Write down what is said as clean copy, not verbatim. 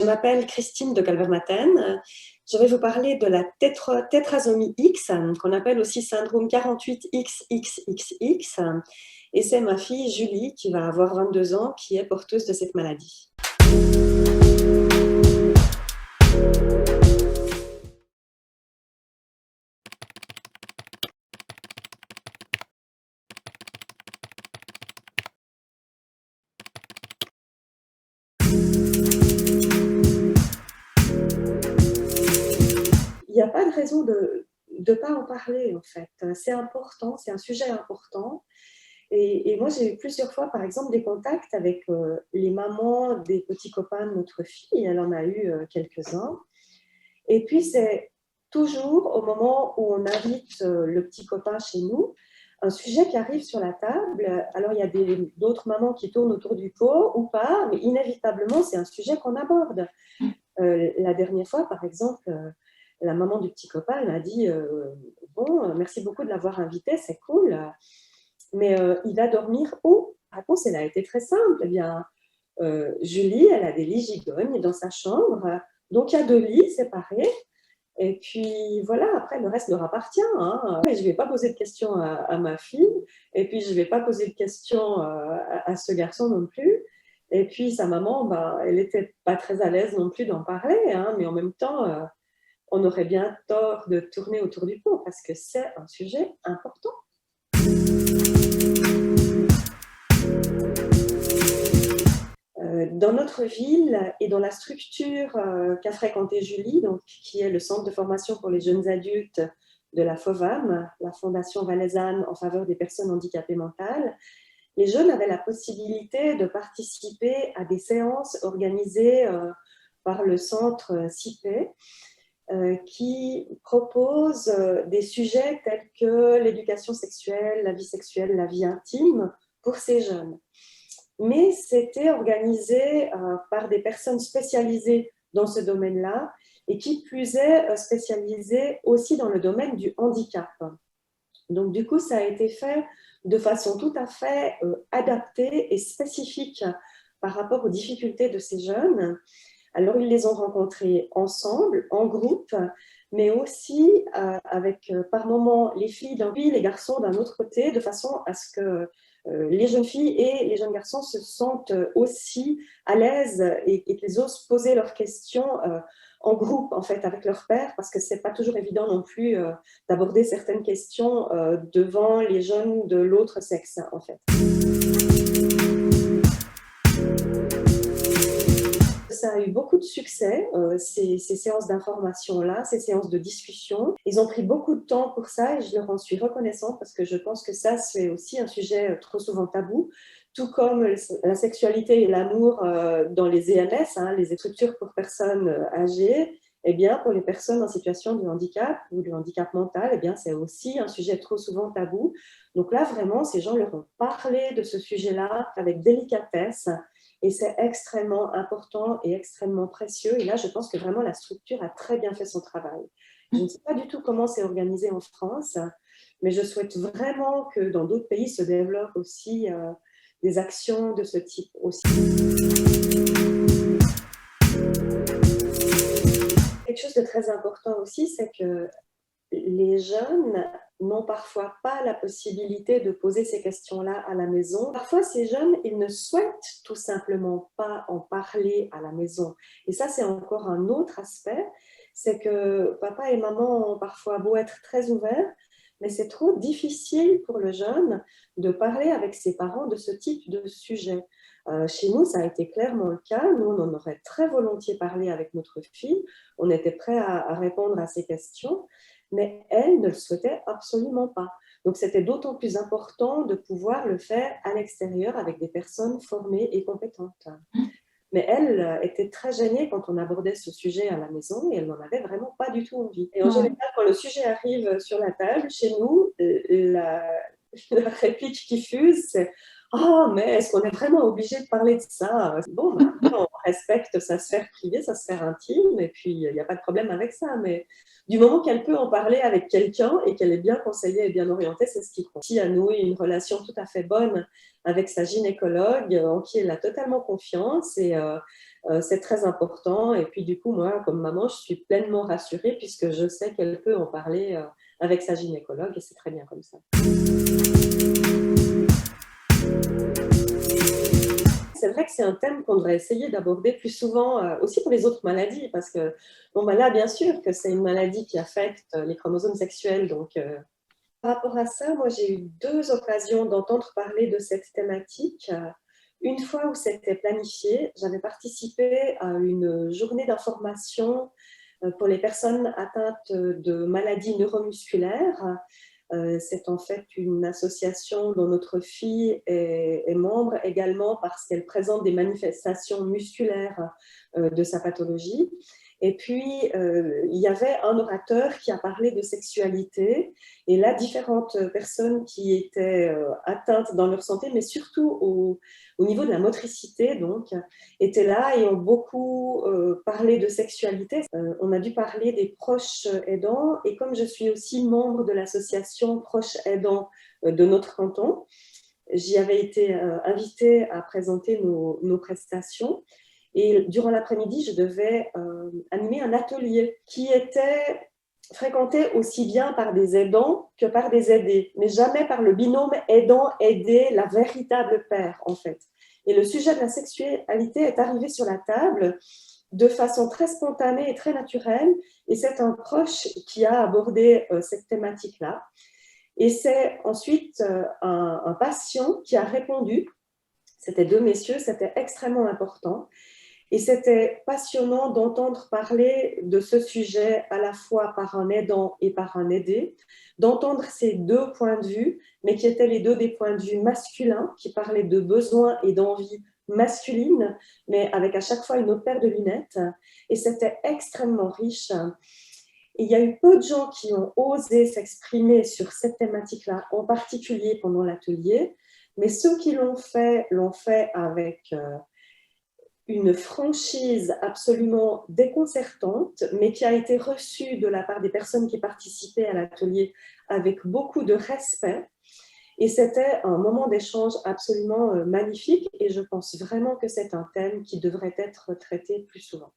Je m'appelle Christine de Calvermaten. Je vais vous parler de la tétrasomie X, qu'on appelle aussi syndrome 48XXXX. Et c'est ma fille Julie, qui va avoir 22 ans, qui est porteuse de cette maladie. Il n'y a pas de raison de ne pas en parler, en fait. C'est important, c'est un sujet important. Et moi, j'ai eu plusieurs fois, par exemple, des contacts avec les mamans des petits copains de notre fille. Elle en a eu quelques-uns. Et puis, c'est toujours au moment où on invite le petit copain chez nous, un sujet qui arrive sur la table. Alors, il y a d'autres mamans qui tournent autour du pot ou pas, mais inévitablement, c'est un sujet qu'on aborde. La dernière fois, par exemple, la maman du petit copain m'a dit bon, merci beaucoup de l'avoir invité, c'est cool, mais il va dormir où? La réponse, elle a été très simple. Eh bien, Julie, elle a des lits gigognes dans sa chambre, donc il y a 2 lits séparés. Et puis voilà, après, le reste leur appartient. Hein. Je ne vais pas poser de questions à ma fille, et puis je ne vais pas poser de questions à ce garçon non plus. Et puis sa maman, ben, elle n'était pas très à l'aise non plus d'en parler, hein, mais en même temps, on aurait bien tort de tourner autour du pot parce que c'est un sujet important. Dans notre ville et dans la structure qu'a fréquentée Julie, donc, qui est le centre de formation pour les jeunes adultes de la FOVAM, la Fondation valaisanne en faveur des personnes handicapées mentales, les jeunes avaient la possibilité de participer à des séances organisées par le centre CIPE, qui propose des sujets tels que l'éducation sexuelle, la vie intime pour ces jeunes. Mais c'était organisé par des personnes spécialisées dans ce domaine-là et qui plus est spécialisées aussi dans le domaine du handicap. Donc du coup, ça a été fait de façon tout à fait adaptée et spécifique par rapport aux difficultés de ces jeunes. Alors, ils les ont rencontrés ensemble, en groupe, mais aussi avec par moments les filles d'un côté, les garçons d'un autre côté, de façon à ce que les jeunes filles et les jeunes garçons se sentent aussi à l'aise et qu'ils osent poser leurs questions en groupe, en fait, avec leur père, parce que c'est pas toujours évident non plus d'aborder certaines questions devant les jeunes de l'autre sexe, en fait. Ça a eu beaucoup de succès, ces séances d'information-là, ces séances de discussion. Ils ont pris beaucoup de temps pour ça et je leur en suis reconnaissante parce que je pense que ça, c'est aussi un sujet trop souvent tabou, tout comme la sexualité et l'amour dans les EMS, hein, les structures pour personnes âgées. Eh bien, pour les personnes en situation de handicap ou de handicap mental, eh bien, c'est aussi un sujet trop souvent tabou. Donc là, vraiment, ces gens leur ont parlé de ce sujet-là avec délicatesse. Et c'est extrêmement important et extrêmement précieux. Et là, je pense que vraiment la structure a très bien fait son travail. Je ne sais pas du tout comment c'est organisé en France, mais je souhaite vraiment que dans d'autres pays se développent aussi des actions de ce type aussi. Quelque chose de très important aussi, c'est que les jeunes n'ont parfois pas la possibilité de poser ces questions-là à la maison. Parfois, ces jeunes, ils ne souhaitent tout simplement pas en parler à la maison. Et ça, c'est encore un autre aspect, c'est que papa et maman ont parfois beau être très ouverts, mais c'est trop difficile pour le jeune de parler avec ses parents de ce type de sujet. Chez nous, ça a été clairement le cas. Nous, on en aurait très volontiers parlé avec notre fille. On était prêts à répondre à ses questions, mais elle ne le souhaitait absolument pas. Donc, c'était d'autant plus important de pouvoir le faire à l'extérieur avec des personnes formées et compétentes. Mais elle était très gênée quand on abordait ce sujet à la maison et elle n'en avait vraiment pas du tout envie. Et en général, quand le sujet arrive sur la table, chez nous, la réplique qui fuse, c'est «Ah, mais est-ce qu'on est vraiment obligé de parler de ça?» Bon, on respecte sa sphère privée, sa sphère intime, et puis il n'y a pas de problème avec ça. Mais du moment qu'elle peut en parler avec quelqu'un et qu'elle est bien conseillée et bien orientée, c'est ce qui compte. Si elle a noué une relation tout à fait bonne avec sa gynécologue, en qui elle a totalement confiance, et C'est très important. Et puis, du coup, moi, comme maman, je suis pleinement rassurée puisque je sais qu'elle peut en parler avec sa gynécologue et c'est très bien comme ça. C'est vrai que c'est un thème qu'on devrait essayer d'aborder plus souvent, aussi pour les autres maladies, parce que, bon, bah là, bien sûr que c'est une maladie qui affecte les chromosomes sexuels. Donc, par rapport à ça, moi, j'ai eu 2 occasions d'entendre parler de cette thématique. Une fois où c'était planifié, j'avais participé à une journée d'information pour les personnes atteintes de maladies neuromusculaires. C'est en fait une association dont notre fille est membre également parce qu'elle présente des manifestations musculaires de sa pathologie. Et puis, il y avait un orateur qui a parlé de sexualité et là, différentes personnes qui étaient atteintes dans leur santé, mais surtout au niveau de la motricité, donc, étaient là et ont beaucoup parlé de sexualité. On a dû parler des proches aidants et comme je suis aussi membre de l'association Proches aidants de notre canton, j'y avais été invitée à présenter nos prestations. Et durant l'après-midi, je devais animer un atelier qui était fréquenté aussi bien par des aidants que par des aidés, mais jamais par le binôme aidant-aidé, la véritable paire, en fait. Et le sujet de la sexualité est arrivé sur la table de façon très spontanée et très naturelle. Et c'est un proche qui a abordé cette thématique-là. Et c'est ensuite un patient qui a répondu. C'était 2 messieurs, c'était extrêmement important. Et c'était passionnant d'entendre parler de ce sujet à la fois par un aidant et par un aidé, d'entendre ces 2 points de vue, mais qui étaient les 2 des points de vue masculins, qui parlaient de besoins et d'envies masculines, mais avec à chaque fois une autre paire de lunettes. Et c'était extrêmement riche. Et il y a eu peu de gens qui ont osé s'exprimer sur cette thématique-là, en particulier pendant l'atelier, mais ceux qui l'ont fait avec une franchise absolument déconcertante, mais qui a été reçue de la part des personnes qui participaient à l'atelier avec beaucoup de respect. Et c'était un moment d'échange absolument magnifique et je pense vraiment que c'est un thème qui devrait être traité plus souvent.